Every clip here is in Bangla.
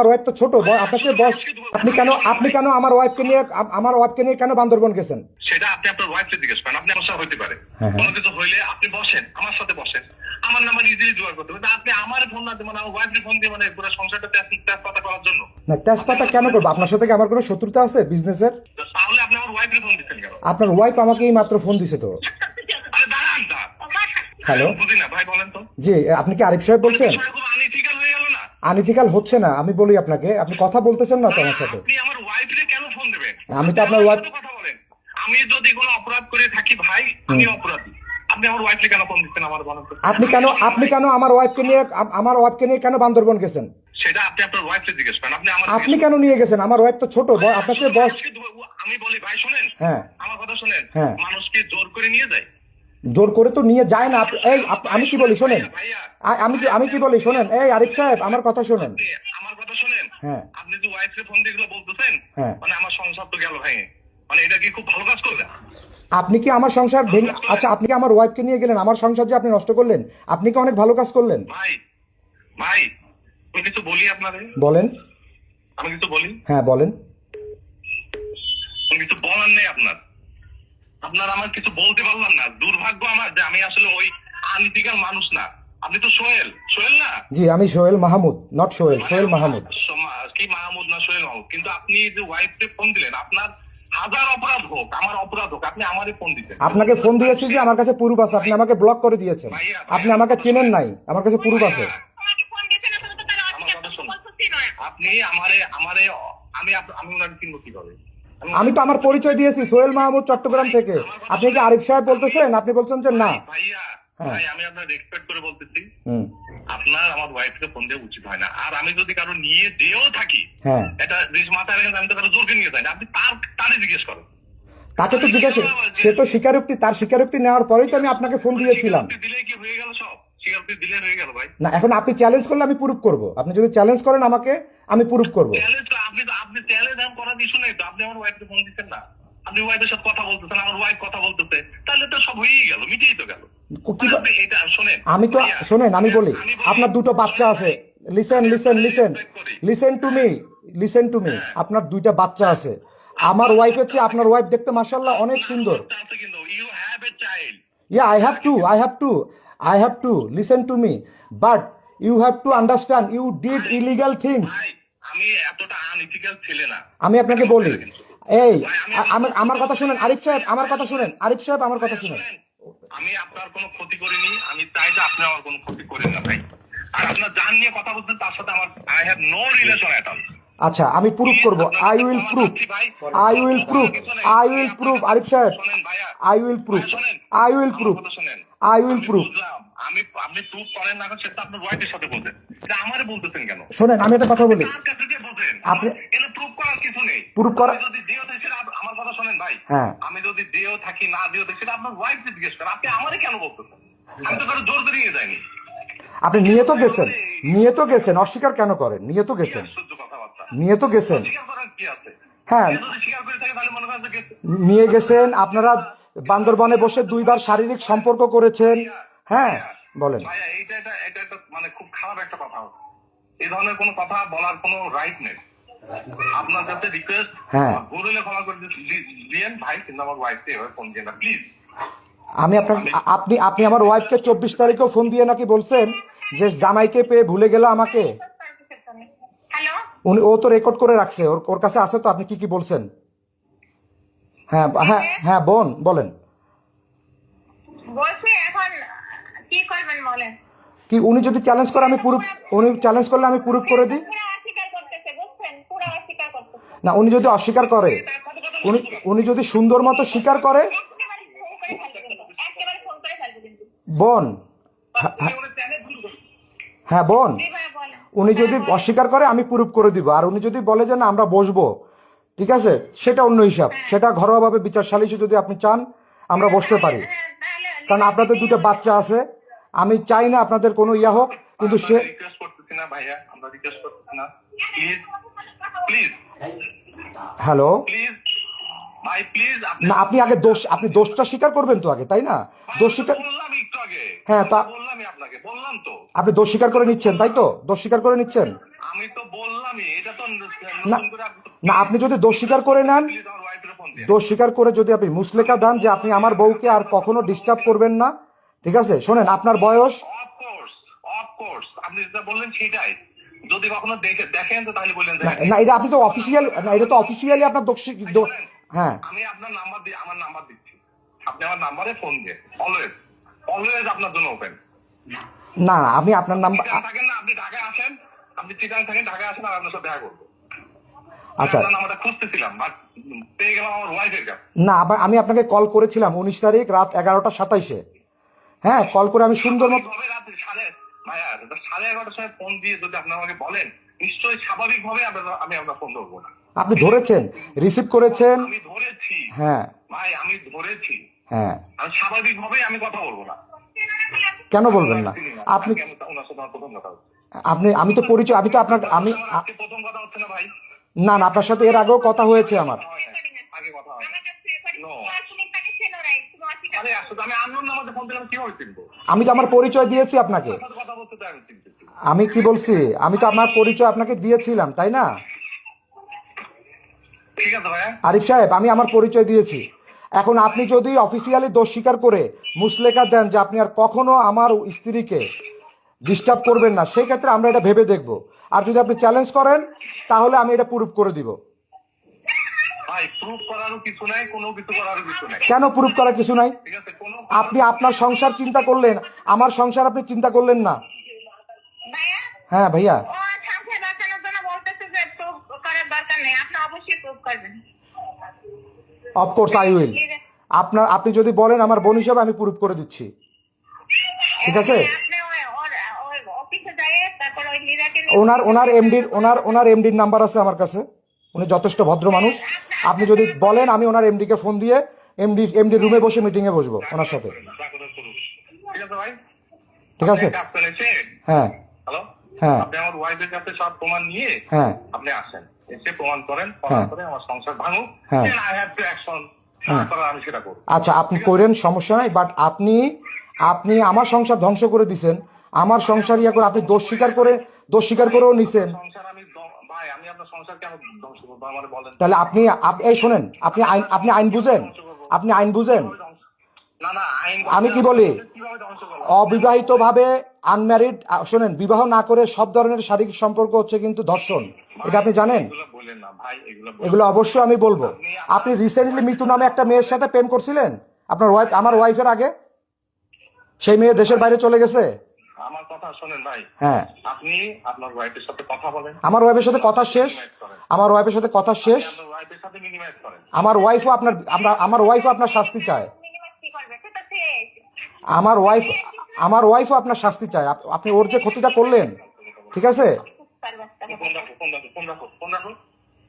ওয়াইফ তো ছোট, আপনার চেয়ে বয়স। আপনি কেন আমার ওয়াইফকে নিয়ে কেন বান্দরবন গেছেন? সেটা আপনি আপনার ওয়াইফকে জিজ্ঞেস করেন। আপনি আমার সাথে হইতে পারে কোনো কিছু হইলে আপনি বসেন, আমার সাথে বসেন, আমার নাম্বার ইজিলি জোগাড় করতে হবে। আপনি আমার ফোন না দিয়ে, মানে আমার ওয়াইফকে ফোন দিয়ে, মানে পুরো সংসারটা তেজপাতা করার জন্য। না, তেজপাতা কেন করবো? আপনার সাথে কি আমার কোনো শত্রুতা আছে বিজনেসের? তাহলে আপনি আমার ওয়াইফকে ফোন দিচ্ছেন কেন? আপনার ওয়াইফ আমাকে এই মাত্র ফোন দিছে তো। আরে দাঁড়ান না, হ্যালো, বুঝি না ভাই, বলেন তো। জি, আপনি কি আরিফ সাহেব বলছেন? খুব আনইথিক্যাল হয়ে গেল না? আনইথিক্যাল হচ্ছে না, আমি বলি আপনাকে, আপনি কথা বলতেছেন না তো আমার সাথে। আপনি আমার ওয়াইফকে কেন ফোন দেবেন? আমি তো আপনার ওয়াইফ। কথা বলেন। আমি যদি কোনো অপরাধ করে থাকি ভাই, আমি অপরাধী। আপনি আমার ওয়াইফকে কেন ফোন দিচ্ছেন আমার? বলেন তো। আপনি কেন আমার ওয়াইফকে নিয়ে কেন বান্দরবন গেছেন? সেটা আপনি আপনার ওয়াইফকে জিজ্ঞেস করেন। আপনি কেন নিয়ে গেছেন? আমার ওয়াইফ তো ছোট, আপনার চেয়ে বয়স। আমি বলি ভাই শুনেন, হ্যাঁ, আমার কথা শুনেন। হ্যাঁ, মানুষকে জোর করে নিয়ে যায়? জোর করে তো নিয়ে যায় না। আমি কি বলি শোনেন, আমি কি বলি শোনেন, এই আরিফ সাহেব আমার কথা শোনেন। আমার কথা শুনেন। হ্যাঁ, আপনি যে ওয়াইফকে ফোন দিয়ে এগুলো বলতেছেন, হ্যাঁ, মানে আমার সংসার তো গেল ভেঙে। মানে এটা কি খুব ভালো কাজ করলেন? আপনি কি আমার সংসার ভেঙে, আচ্ছা আপনি কি আমার ওয়াইফকে নিয়ে গেলেন, আমার সংসার যে আপনি নষ্ট করলেন, আপনি কি অনেক ভালো কাজ করলেন? ভাই ভাই আমি কিছু বলি আপনারে? বলেন। আমি কিছু বলি? হ্যাঁ বলেন। আমি কিছু বলার নেই আপনার। আপনার আমার কিছু বলতে পারলাম না। দুর্ভাগ্য আমার যে আমি আসলে ওই আনইথিক্যাল মানুষ না। আপনি তো সোহেল না? জি, আমি সোহেল মাহমুদ, নট সোহেল, সোহেল মাহমুদ। কি মাহমুদ না সোহেল মাহমুদ? কিন্তু আপনি যে ওয়াইফকে ফোন দিলেন, আপনার হাজার অপরাধ হোক, আমার অপরাধ হোক, আপনি আমারই ফোন দিতেন। আপনাকে ফোন দিয়েছি যে আমার কাছে প্রুফ আছে, আপনি আমাকে ব্লক করে দিয়েছেন। আপনি আমাকে চেনেন নাই, আমার কাছে প্রুফ আছে। আপনি আমারে আমারে আমি আমি ওনাকে চিনবো কিভাবে? আমি তো আমার পরিচয় দিয়েছি, সোহেল মাহমুদ, চট্টগ্রাম থেকে। আপনি কি আরিফ সাহেব বলতেছেন? আপনি বলছেন যে না। ভাইয়া হ্যাঁ, ভাই আমি আপনার রেসপেক্ট করে বলতেছি, আপনার আমার ওয়াইফকে ফোন দেওয়া উচিত হয় না। আর আমি যদি কারো নিয়ে যেও থাকি, হ্যাঁ, এটা জিনিস মাথায় রাখেন, আমি তো কারো জোরকে নিয়ে যাই না। আপনি তারই জিজ্ঞেস করেন। তাকে তো জিজ্ঞাসা, সে তো স্বীকারোক্তি, তার স্বীকারোক্তি নেওয়ার পরেই তো আমি আপনাকে ফোন দিয়েছিলাম। দিলে কি হয়ে গেল? সব স্বীকারোক্তি দিলে হয়ে গেল ভাই? না, এখন আপনি চ্যালেঞ্জ করলে আমি প্রুফ করব। আপনি যদি চ্যালেঞ্জ করেন আমাকে, আমি প্রুফ করব। আপনি চ্যালেঞ্জ করার ইস্যু নেই তো। আপনি আমার ওয়াইফকে ফোন দিচ্ছেন না, আপনি ওয়াইফের সাথে কথা বলতেছেন, আমার ওয়াইফ কথা বলতেছে, তাহলে তো সব হয়েই গেল, মিটেই তো গেল। আমি তো শোনেন, আমি বলি, আপনার দুটো বাচ্চা আছে। Listen to me. আপনার দুইটা বাচ্চা আছে। আমার ওয়াইফ হচ্ছে, আপনার ওয়াইফ দেখতে মাশাআল্লাহ অনেক সুন্দর। Yeah, I have to listen to me, but you have to understand you did illegal things. আমি এতটা আনইথিক্যাল ছেলে না। আমি আপনাকে বলি, এই আমার কথা শুনেন আরিফ সাহেব, আমার কথা শুনেন আরিফ সাহেব, আমার কথা শুনেন। আমি আপনার কোনো ক্ষতি করিনি, আমি চাই যে আপনি আমার কোনো ক্ষতি করেন না ভাই। আর আপনার জান নিয়ে কথা বলছেন, তার সাথে আমার I have no relation at all. আচ্ছা, আমি প্রুফ করব। আই উইল প্রুফ আরিফ সাহেব, আই উইল প্রুফ আমি আপনি প্রুফ করেন না, সেটা আপনার ওয়াইফের সাথে বলতেন, এটা আমারে বলতেছেন কেন? শোনেন, আমি একটা কথা বলি, আপনি এখানে প্রুফ করার কিছু নেই। প্রুফ করা যদি দিও থাকি, আমার কথা শুনেন ভাই, হ্যাঁ, আমি যদি দিও থাকি না দিও থাকি, সেটা আপনার ওয়াইফকে জিজ্ঞেস করেন। আপনি আমারে কেন বলতেছেন? আমি তো কারো জোর করে নিয়ে যাইনি। আপনি নিয়ে তো গেছেন, অস্বীকার কেন করেন? নিয়ে তো গেছেন। হ্যাঁ, নিয়ে গেছেন। আপনারা বান্দরবনে বসে 2 বার শারীরিক সম্পর্ক করেছেন। হ্যাঁ বলেন। এটা মানে খুব খারাপ একটা কথা। এই ধরনের কোনো কথা বলার কোনো রাইট নেই। আপনার কাছে রিকোয়েস্ট, হ্যাঁ, ভুল হলে ক্ষমা করে দিয়েন ভাই, কিন্তু আমার ওয়াইফকে এভাবে ফোন দিয়েন না প্লিজ। আপনি আমার ওয়াইফকে 24 তারিখেও ফোন দিয়ে নাকি বলছেন যে জামাইকে পেয়ে ভুলে গেল আমাকে। ও তো রেকর্ড করে রাখছে, ওর কাছে আছে তো। আপনি কি বলছেন? হ্যাঁ হ্যাঁ হ্যাঁ, বলেন কি। উনি যদি চ্যালেঞ্জ করে, উনি চ্যালেঞ্জ করলে আমি প্রুফ করে দিই। না, উনি যদি অস্বীকার করে, উনি যদি সুন্দর মতো স্বীকার করে, বোন, হ্যাঁ বোন, উনি যদি অস্বীকার করে আমি প্রুফ করে দিব। আর উনি যদি বলে যে না আমরা বসবো, ঠিক আছে, সেটা অন্য হিসাব। সেটা ঘরোয়াভাবে বিচার সালিশে যদি আপনি চান আমরা বসতে পারি। কারণ আপনাদের 2টা বাচ্চা আছে, আমি চাই না আপনাদের কোনো ইয়া হোক। কিন্তু সে হ্যালো, না, আপনি দোষটা স্বীকার করবেন তো আগে, তাই না? দোষ স্বীকার, হ্যাঁ, তা আপনি দোষ স্বীকার করে নিচ্ছেন, তাই তো? দোষ স্বীকার করে নিচ্ছেন। আমি তো বললাম আমি, এটা তো না নতুন করে না, আপনি যদি দোষ স্বীকার করে নেন, প্লিজ আমার ওয়াইফের ফোন দিয়ে। দোষ স্বীকার করে যদি আপনি মুসলেকা দেন যে আপনি আমার বউকে আর কখনো ডিস্টার্ব করবেন না, ঠিক আছে? শোনেন, আপনার বয়স, অফকোর্স আপনি যেটা বললেন সেটাই, যদি কখনো দেখেন তো তাহলে বললেন না না, এটা আপনি তো অফিসিয়ালি, না এটা তো অফিসিয়ালি আপনার দোষ হ্যাঁ আমি আপনার নাম্বার দিয়ে আমার নাম্বার দিচ্ছি, আপনি আমার নাম্বারে ফোন দিয়ে অলওয়েজ অলওয়েজ আপনার জন্য ওপেন। না না, আমি আপনার নাম্বার, থাকেন না, আপনি ঢাকায় আসেন, আপনি চিটাং থাকেন, ঢাকায় আসেন, আর আপনার সাথে দেখা করবো। আচ্ছা আপনার নাম্বারটা খুঁজতেছিলাম বাট পেয়ে গেলাম আমার ওয়াইফের কাছে। না, আমি আপনাকে কল করেছিলাম 19 তারিখ রাত 11:27, হ্যাঁ, কল করে আমি সুন্দর মতো, স্বাভাবিকভাবে রাত্রি ভাইয়া 11:30 সময় ফোন দিয়ে যদি আপনি আমাকে বলেন, নিশ্চয়ই স্বাভাবিকভাবে আমি আপনার ফোন ধরবো না। আপনি ধরেছেন, রিসিভ করেছেন, আমি ধরেছি হ্যাঁ ভাই, আমি ধরেছি, হ্যাঁ, আর স্বাভাবিকভাবে আমি কথা বলবো না। কেন বলবেন না? আপনি ওনার সাথে আমার প্রথম কথা হচ্ছে। আমি তো পরিচয়, আমি তো আপনার, আমি আজকে প্রথম কথা হচ্ছে না ভাই, না না, আপনার সাথে এর আগেও কথা হয়েছে আমার। আগে কথা হয় নো। আরে আসলে আমি আননোন নাম্বারে ফোন দিলাম, কিভাবে চিনবো? আমি তো আমার পরিচয় দিয়েছি আপনাকে। আপনার সাথে কথা বলতে তো আমি চিনতেছি। আমি কি বলছি, আমি তো আমার পরিচয় আপনাকে দিয়েছিলাম, তাই না ঠিক আছে ভাইয়া, আরিফ সাহেব? আমি আমার পরিচয় দিয়েছি। এখন আপনি যদি অফিসিয়ালি দোষ স্বীকার করে মুসলেকা দেন যে আপনি আর কখনো আমার স্ত্রীকে ডিস্টার্ব করবেন না, সেই ক্ষেত্রে আমরা এটা ভেবে দেখব। আর যদি আপনি চ্যালেঞ্জ করেন তাহলে আমি এটা প্রুফ করে দিব। ভাই প্রুফ করারও কিছু নাই, কোনো কিছু করারও কিছু নাই। কেন প্রুফ করার কিছু নাই? ঠিক আছে, কোনো আপনি আপনার সংসার চিন্তা করলেন, আমার সংসার আপনি চিন্তা করলেন না। ভাইয়া, হ্যাঁ ভাইয়া, ও সংসার বাঁচানোর জন্য বলতেছে যে প্রুফ করার দরকার নেই, আপনি অবশ্যই প্রুফ করবেন। Of course I will. আপনি যদি বলেন আমার বোন হিসাবে, আমি প্রুফ করে দিচ্ছি, ঠিক আছে? আপনি ওই অফিসে যায়, তারপর ওই লীলাকে ওনার এমডির নাম্বার আছে আমার কাছে, উনি যথেষ্ট ভদ্র মানুষ। আপনি যদি বলেন, আমি ওনার এমডি কে ফোন দিয়ে এমডি রুমে বসে মিটিং এ বসবো ওনার সাথে, ঠিক আছে ভাই, ঠিক আছে? আপনি এসে হ্যাঁ হ্যালো, হ্যাঁ আপনি আমার ওয়াইফের কাছে সব প্রমাণ নিয়ে হ্যাঁ আপনি আসেন, এসে প্রমাণ করেন, হ্যাঁ। প্রমাণ করে আমার সংসার ভাঙুক, হ্যাঁ। আই হ্যাভ টু অ্যাকশন, আমি সেটা করব। আচ্ছা, আপনি করেন, সমস্যা নাই। বাট আপনি আমার সংসার ধ্বংস করে দিছেন, আমার সংসার ইয়া করে আপনি দোষ স্বীকার করেও নিছেন। সংসার আমি ভাই, আমি আপনার সংসার কেন ধ্বংস করবো আমারে বলেন? তাহলে এই শোনেন, আপনি আইন বুঝেন, আপনি আইন বুঝেন। না না, আইন আমি কি বলি, কিভাবে ধ্বংস করবো? অবিবাহিত ভাবে আনম্যারিড, শোনেন, বিবাহ না করে সব ধরনের শারীরিক সম্পর্ক হচ্ছে কিন্তু ধর্ষণ, এটা আপনি জানেন? এগুলো বলেন না ভাই, এগুলো অবশ্যই আমি বলবো। আপনি রিসেন্টলি মিতু নামে একটা মেয়ের সাথে প্রেম করছিলেন, আপনার ওয়াইফ, আমার ওয়াইফের আগে। সেই মেয়ে দেশের বাইরে চলে গেছে। আমার কথা শোনেন ভাই, হ্যাঁ, আপনি আপনার ওয়াইফের সাথে কথা বলেন, আমার ওয়াইফের সাথে কথা শেষ, আমার ওয়াইফের সাথে কথা শেষ। আপনার ওয়াইফের সাথে মিনিমাইজ করেন। আমার ওয়াইফও আপনার শাস্তি চায়। মিনিমাম কি করবে সেটা চেয়ে আমার ওয়াইফও আপনার শাস্তি চায়। আপনি ওর যে ক্ষতিটা করলেন, ঠিক আছে? ফোন রাখো, ফোন রাখো, ফোন রাখো, ফোন রাখো।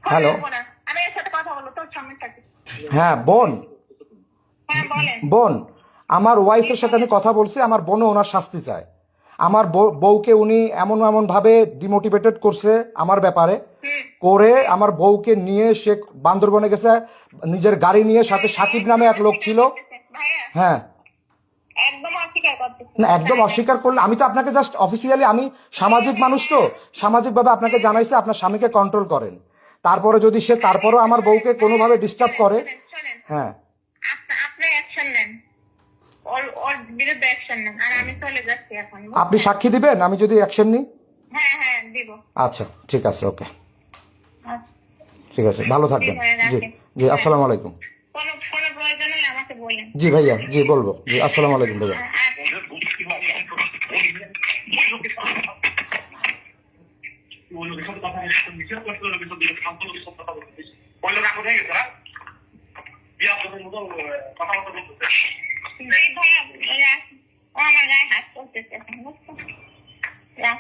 হ্যালো, আমি এর সাথে কথা বলবো, তোর সামনে থাকি। হ্যাঁ বোন, হ্যাঁ বলেন। বোন, আমার ওয়াইফের সাথে আমি কথা বলছি, আমার বোনও ওনার শাস্তি চায়। আমার বউকে উনি এমন ভাবে ডিমোটিভেটেড করছে আমার ব্যাপারে, করে আমার বউকে নিয়ে সে বান্দরবনে গেছে, নিজের গাড়ি নিয়ে, সাথে সাকিব নামে এক লোক ছিল। ভাইয়া, হ্যাঁ, একদম অস্বীকার করতেছি না একদম অস্বীকার করলে, আমি তো আপনাকে জাস্ট অফিসিয়ালি, আমি সামাজিক মানুষ তো, সামাজিকভাবে আপনাকে জানাইছে আপনার স্বামীকে কন্ট্রোল করেন। তারপরে যদি সে তারপরেও আমার বউকে কোনোভাবে ডিস্টার্ব করে, শোনেন, হ্যাঁ, আপনি অ্যাকশন নেন, ওর বিরুদ্ধে অ্যাকশন নেন, আর আমি চলে যাচ্ছি এখন। আপনি সাক্ষী দিবেন আমি যদি অ্যাকশন নিই? হ্যাঁ হ্যাঁ দিব। আচ্ছা ঠিক আছে, ওকে, আচ্ছা, ঠিক আছে, ভালো থাকবেন। জি জি, আসসালামু আলাইকুম। কোনো প্রয়োজন হলে আমাকে বলেন। জি ভাইয়া, জি বলবো, জি আসসালামু আলাইকুম ভাইয়া। ভাইয়া, ও আমার গায়ে হাত করতেছে এখন, বুঝছো? রাখ।